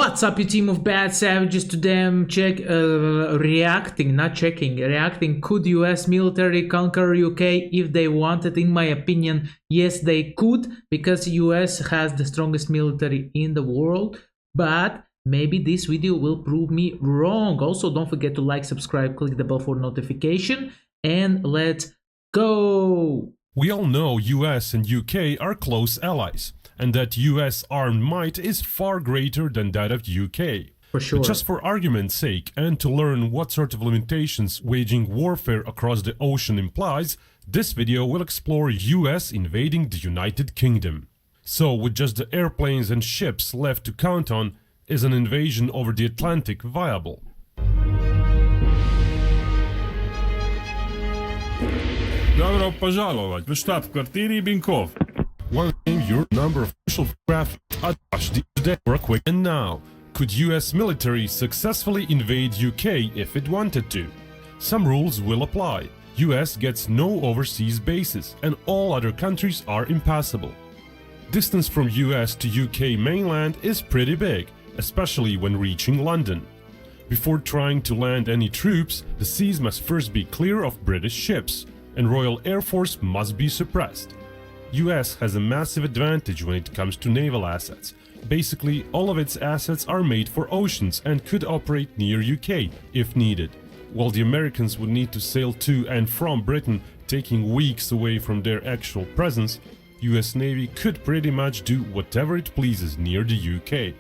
What's up, you team of bad savages? Today I'm reacting. Could US military conquer UK if they wanted? In my opinion, yes, they could, because US has the strongest military in the world. But maybe this video will prove me wrong. Also, don't forget to like, subscribe, click the bell for notification, and let's go. We all know US and UK are close allies, and that US armed might is far greater than that of UK. For sure. But just for argument's sake, and to learn what sort of limitations waging warfare across the ocean implies, this video will explore US invading the United Kingdom. So, with just the airplanes and ships left to count on, is an invasion over the Atlantic viable? Добро пожаловать в штаб-квартире Бинков. One name your number of official craft attached today for a quick. And now, could US military successfully invade UK if it wanted to? Some rules will apply. US gets no overseas bases and all other countries are impassable. Distance from US to UK mainland is pretty big, especially when reaching London. Before trying to land any troops, the seas must first be clear of British ships, and Royal Air Force must be suppressed. US has a massive advantage when it comes to naval assets. Basically, all of its assets are made for oceans and could operate near UK if needed. While the Americans would need to sail to and from Britain, taking weeks away from their actual presence, US Navy could pretty much do whatever it pleases near the UK.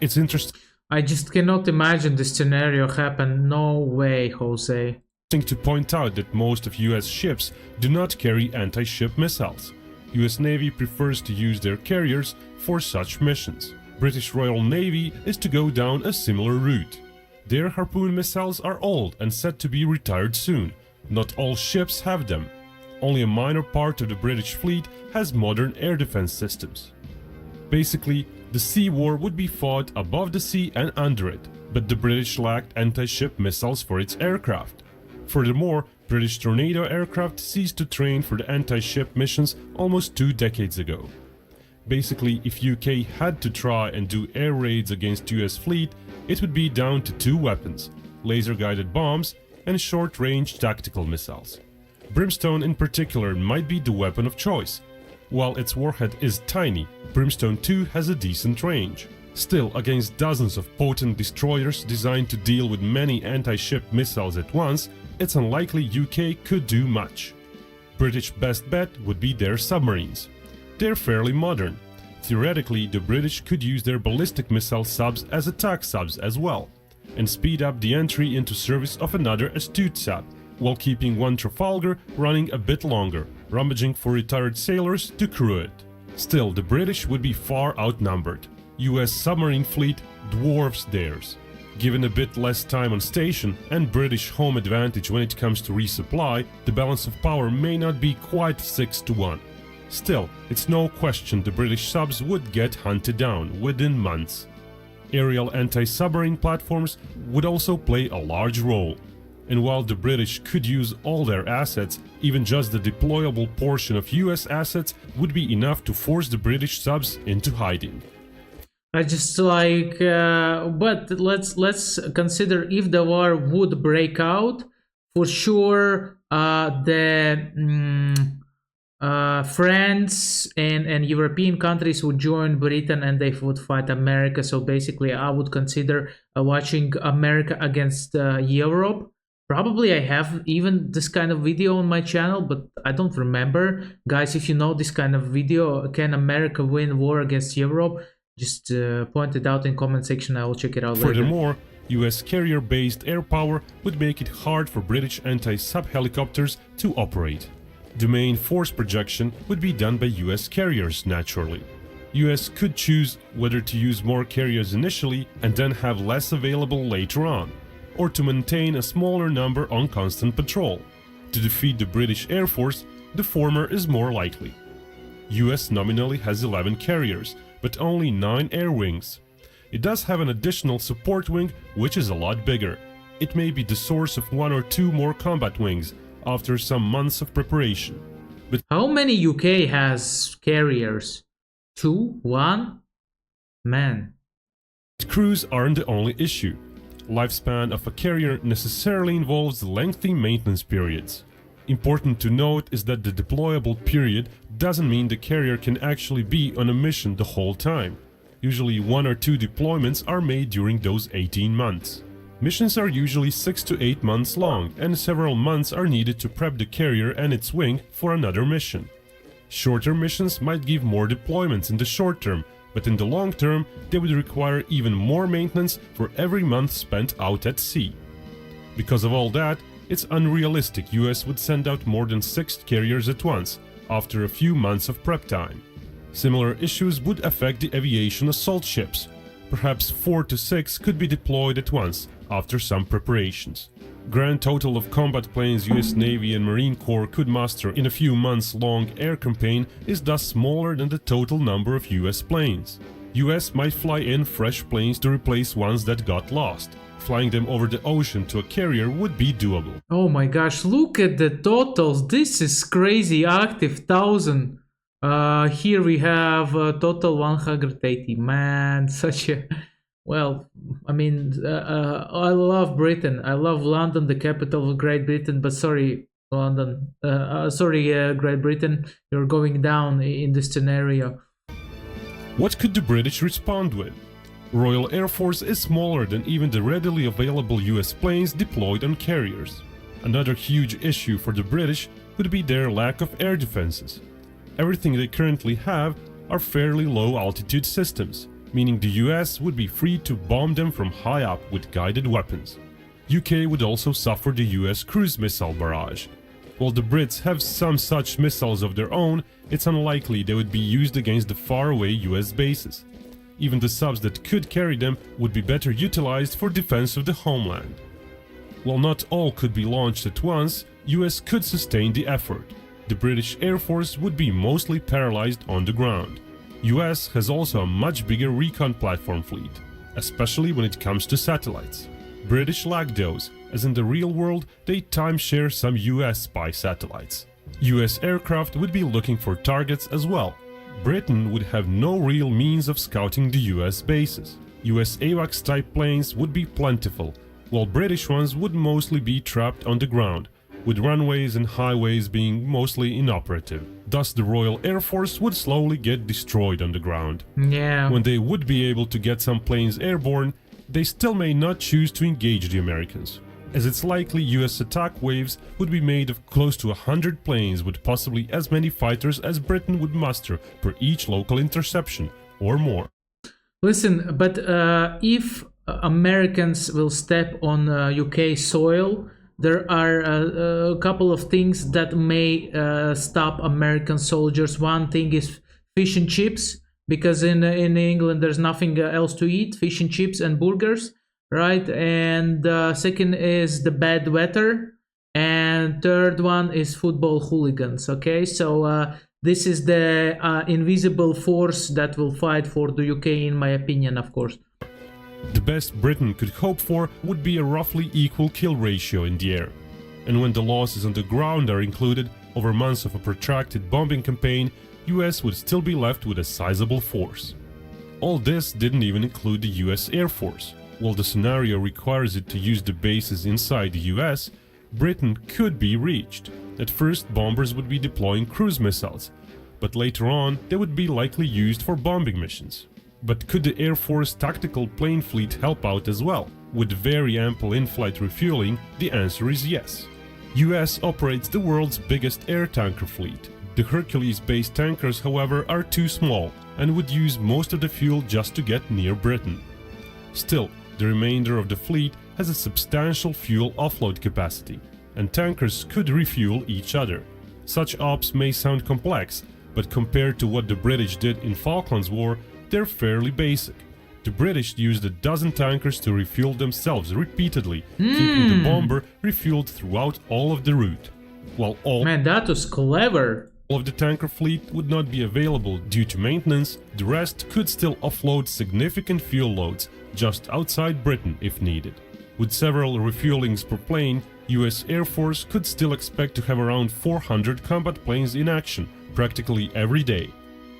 It's interesting. I just cannot imagine this scenario happen. No way, Jose. To point out that most of US ships do not carry anti-ship missiles. US Navy prefers to use their carriers for such missions. British Royal Navy is to go down a similar route. Their Harpoon missiles are old and set to be retired soon. Not all ships have them. Only a minor part of the British fleet has modern air defense systems. Basically, the sea war would be fought above the sea and under it, but the British lacked anti-ship missiles for its aircraft. Furthermore, British Tornado aircraft ceased to train for the anti-ship missions almost 2 decades ago. Basically, if UK had to try and do air raids against US fleet, it would be down to 2 weapons: laser-guided bombs and short-range tactical missiles. Brimstone in particular might be the weapon of choice. While its warhead is tiny, Brimstone 2 has a decent range. Still, against dozens of potent destroyers designed to deal with many anti-ship missiles at once, it's unlikely UK could do much. British best bet would be their submarines. They're fairly modern. Theoretically, the British could use their ballistic missile subs as attack subs as well, and speed up the entry into service of another astute sub, while keeping one Trafalgar running a bit longer, rummaging for retired sailors to crew it. Still, the British would be far outnumbered. US submarine fleet dwarfs theirs. Given a bit less time on station and British home advantage when it comes to resupply, the balance of power may not be quite 6-1. Still, it's no question the British subs would get hunted down within months. Aerial anti-submarine platforms would also play a large role. And while the British could use all their assets, even just the deployable portion of US assets would be enough to force the British subs into hiding. I just like, but let's consider if the war would break out. For sure, France and European countries would join Britain and they would fight America. So basically, I would consider watching America against Europe. Probably I have even this kind of video on my channel, but I don't remember. Guys, if you know this kind of video, can America win war against Europe? Just point it out in comment section. I will check it out later. Furthermore, US carrier-based air power would make it hard for British anti-sub helicopters to operate. The main force projection would be done by US carriers, naturally. US could choose whether to use more carriers initially and then have less available later on, or to maintain a smaller number on constant patrol. To defeat the British Air Force, the former is more likely. US nominally has 11 carriers, but only 9 air wings. It does have an additional support wing, which is a lot bigger. It may be the source of 1 or 2 more combat wings after some months of preparation. But how many UK has carriers? 2? 1? Man, Crews aren't the only issue. Lifespan of a carrier necessarily involves lengthy maintenance periods. Important to note is that the deployable period doesn't mean the carrier can actually be on a mission the whole time. Usually 1 or 2 deployments are made during those 18 months. Missions are usually 6 to 8 months long, and several months are needed to prep the carrier and its wing for another mission. Shorter missions might give more deployments in the short term, but in the long term they would require even more maintenance for every month spent out at sea. Because of all that, it's unrealistic US would send out more than 6 carriers at once, after a few months of prep time. Similar issues would affect the aviation assault ships. Perhaps 4 to 6 could be deployed at once, after some preparations. Grand total of combat planes US Navy and Marine Corps could muster in a few months long air campaign is thus smaller than the total number of US planes. US might fly in fresh planes to replace ones that got lost. Flying them over the ocean to a carrier would be doable. Oh my gosh, look at the totals. This is crazy. Active 1000. Here we have total 180. Man, such a... Well, I mean, I love Britain. I love London, the capital of Great Britain. But sorry, London. Great Britain. You're going down in this scenario. What could the British respond with? Royal Air Force is smaller than even the readily available US planes deployed on carriers. Another huge issue for the British would be their lack of air defenses. Everything they currently have are fairly low altitude systems, meaning the US would be free to bomb them from high up with guided weapons. UK would also suffer the US cruise missile barrage. While the Brits have some such missiles of their own, it's unlikely they would be used against the faraway US bases. Even the subs that could carry them would be better utilized for defense of the homeland. While not all could be launched at once, US could sustain the effort. The British Air Force would be mostly paralyzed on the ground. US has also a much bigger recon platform fleet, especially when it comes to satellites. British lack those, as in the real world they timeshare some US spy satellites. US aircraft would be looking for targets as well. Britain would have no real means of scouting the US bases. US AWACS type planes would be plentiful, while British ones would mostly be trapped on the ground, with runways and highways being mostly inoperative. Thus the Royal Air Force would slowly get destroyed on the ground. Yeah. When they would be able to get some planes airborne, they still may not choose to engage the Americans, as it's likely US attack waves would be made of close to 100 planes with possibly as many fighters as Britain would muster per each local interception, or more. Listen, but if Americans will step on UK soil, there are a couple of things that may stop American soldiers. One thing is fish and chips, because in England there's nothing else to eat, fish and chips and burgers, right? And second is the bad weather, and third one is football hooligans. Okay, so this is the invisible force that will fight for the UK, in my opinion, of course. The best Britain could hope for would be a roughly equal kill ratio in the air. And when the losses on the ground are included over months of a protracted bombing campaign, US would still be left with a sizable force. All this didn't even include the US Air Force. While the scenario requires it to use the bases inside the US, Britain could be reached. At first, bombers would be deploying cruise missiles, but later on they would be likely used for bombing missions. But could the Air Force tactical plane fleet help out as well? With very ample in-flight refueling, the answer is yes. US operates the world's biggest air tanker fleet. The Hercules-based tankers, however, are too small and would use most of the fuel just to get near Britain. Still, the remainder of the fleet has a substantial fuel offload capacity, and tankers could refuel each other. Such ops may sound complex, but compared to what the British did in Falklands War, they're fairly basic. The British used a dozen tankers to refuel themselves repeatedly, keeping the bomber refueled throughout all of the route. While Man, that was clever. all of the tanker fleet would not be available due to maintenance, the rest could still offload significant fuel loads just outside Britain if needed. With several refuelings per plane, US Air Force could still expect to have around 400 combat planes in action practically every day.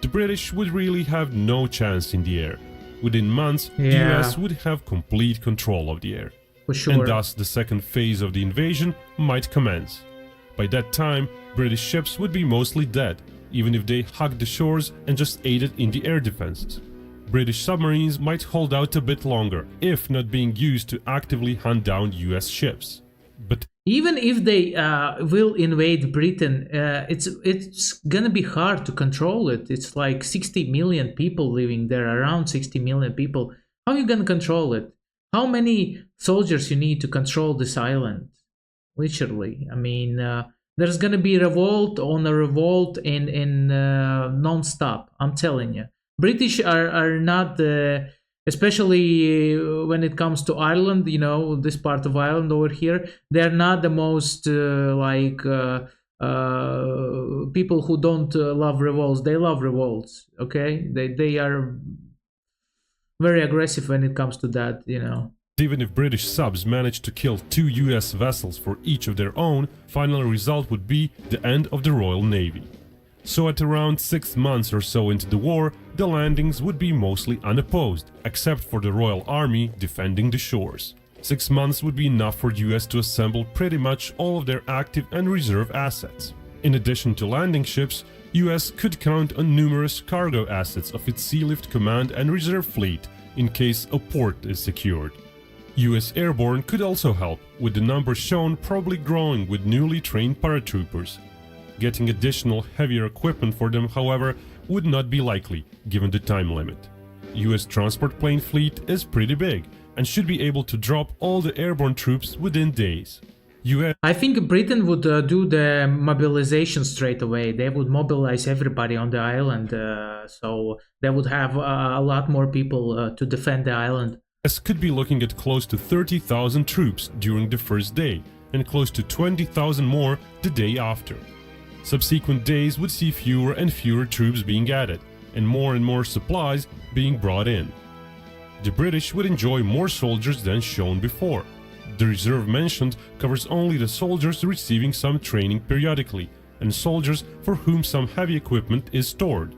The British would really have no chance in the air. Within months, the Yeah. US would have complete control of the air. For sure. And thus the second phase of the invasion might commence. By that time, British ships would be mostly dead, even if they hugged the shores and just aided in the air defenses. British submarines might hold out a bit longer, if not being used to actively hunt down US ships. But Even if they will invade Britain, it's gonna be hard to control it. It's like 60 million people living there, around 60 million people. How are you gonna control it? How many soldiers you need to control this island? Literally, I mean, there's gonna be revolt on a revolt in non-stop. I'm telling you, British are not. Especially when it comes to Ireland, you know, this part of Ireland over here, they're not the most people who don't love revolts. They love revolts, okay? They are very aggressive when it comes to that, you know. even if British subs managed to kill 2 US vessels for each of their own, final result would be the end of the Royal Navy. So at around 6 months or so into the war, the landings would be mostly unopposed, except for the Royal Army defending the shores. 6 months would be enough for US to assemble pretty much all of their active and reserve assets. In addition to landing ships, US could count on numerous cargo assets of its Sea Lift Command and Reserve Fleet in case a port is secured. US Airborne could also help, with the numbers shown probably growing with newly trained paratroopers. Getting additional heavier equipment for them, however, would not be likely, given the time limit. US transport plane fleet is pretty big, and should be able to drop all the airborne troops within days. US I think Britain would do the mobilization straight away. They would mobilize everybody on the island, so they would have a lot more people to defend the island. could be looking at close to 30,000 troops during the first day, and close to 20,000 more the day after. Subsequent days would see fewer and fewer troops being added, and more supplies being brought in. The British would enjoy more soldiers than shown before. The reserve mentioned covers only the soldiers receiving some training periodically, and soldiers for whom some heavy equipment is stored.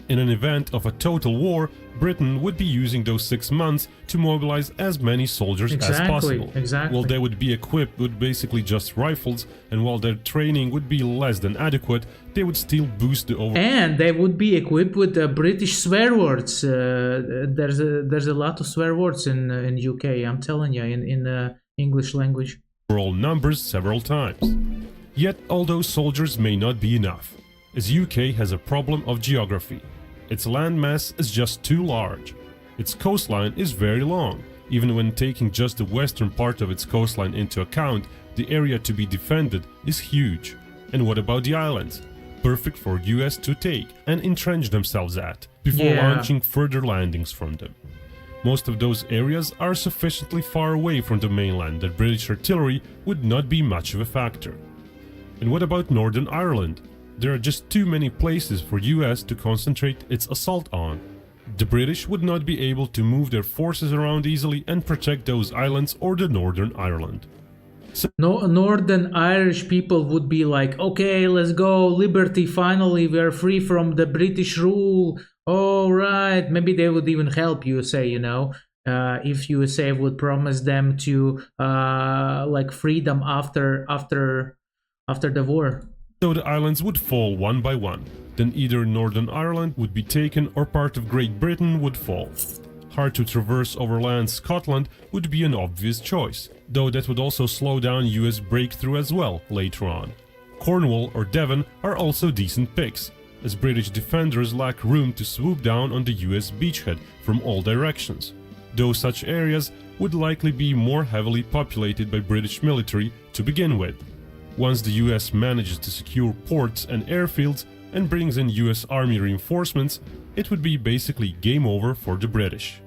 In an event of a total war, Britain would be using those 6 months to mobilize as many soldiers as possible. Exactly. While they would be equipped with basically just rifles, and while their training would be less than adequate, they would still boost the overall. And they would be equipped with British swear words. There's a lot of swear words in UK. I'm telling you, in English language. Overall numbers several times. Yet, although soldiers may not be enough, as UK has a problem of geography. Its landmass is just too large. Its coastline is very long. Even when taking just the western part of its coastline into account, the area to be defended is huge. And what about the islands? Perfect for US to take and entrench themselves at, before launching further landings from them. Most of those areas are sufficiently far away from the mainland that British artillery would not be much of a factor. And what about Northern Ireland? There are just too many places for US to concentrate its assault on. The British would not be able to move their forces around easily and protect those islands or the Northern Ireland. No, Northern Irish people would be like, okay, let's go, liberty, finally, we're free from the British rule. All right, maybe they would even help USA, you know, if USA would promise them to like freedom after the war. So the islands would fall one by one. Then either Northern Ireland would be taken or part of Great Britain would fall. Hard to traverse overland Scotland would be an obvious choice, though that would also slow down US breakthrough as well later on. Cornwall or Devon are also decent picks, as British defenders lack room to swoop down on the US beachhead from all directions, though such areas would likely be more heavily populated by British military to begin with. Once the US manages to secure ports and airfields and brings in US Army reinforcements, it would be basically game over for the British.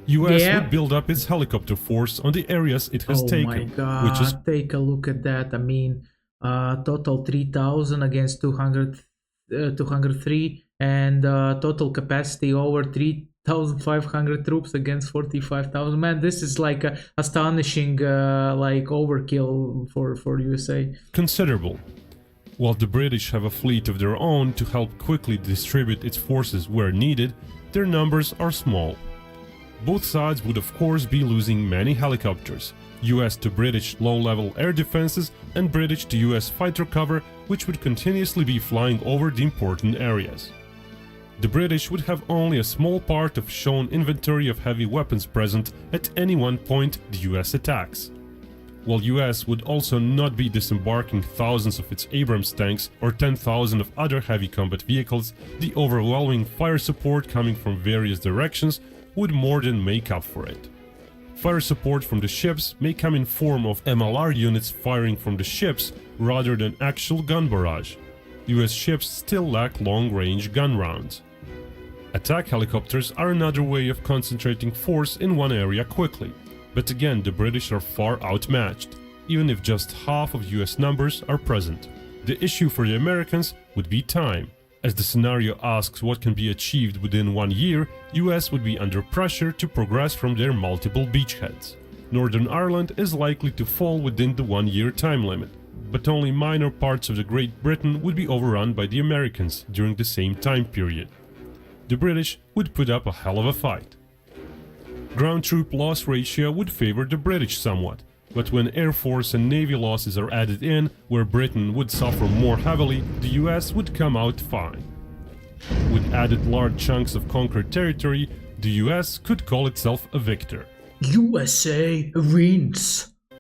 US would build up its helicopter force on the areas it has taken, my God, which is take a look at that. I mean, total 3,000 against 203, and total capacity over 3,500 troops against 45,000. Man, this is like a astonishing like overkill for USA. considerable. While the British have a fleet of their own to help quickly distribute its forces where needed, their numbers are small. Both sides would of course be losing many helicopters, US to British low-level air defenses and British to US fighter cover, which would continuously be flying over the important areas. The British would have only a small part of shown inventory of heavy weapons present at any one point the US attacks. While US would also not be disembarking thousands of its Abrams tanks or 10,000 of other heavy combat vehicles, the overwhelming fire support coming from various directions would more than make up for it. Fire support from the ships may come in form of MLR units firing from the ships rather than actual gun barrage. US ships still lack long-range gun rounds. Attack helicopters are another way of concentrating force in one area quickly, but again the British are far outmatched, even if just half of US numbers are present. The issue for the Americans would be time. As the scenario asks what can be achieved within 1 year, US would be under pressure to progress from their multiple beachheads. Northern Ireland is likely to fall within the 1-year time limit, but only minor parts of the Great Britain would be overrun by the Americans during the same time period. The British would put up a hell of a fight. Ground troop loss ratio would favor the British somewhat, but when Air Force and Navy losses are added in, where Britain would suffer more heavily, the US would come out fine. With added large chunks of conquered territory, the US could call itself a victor. USA wins.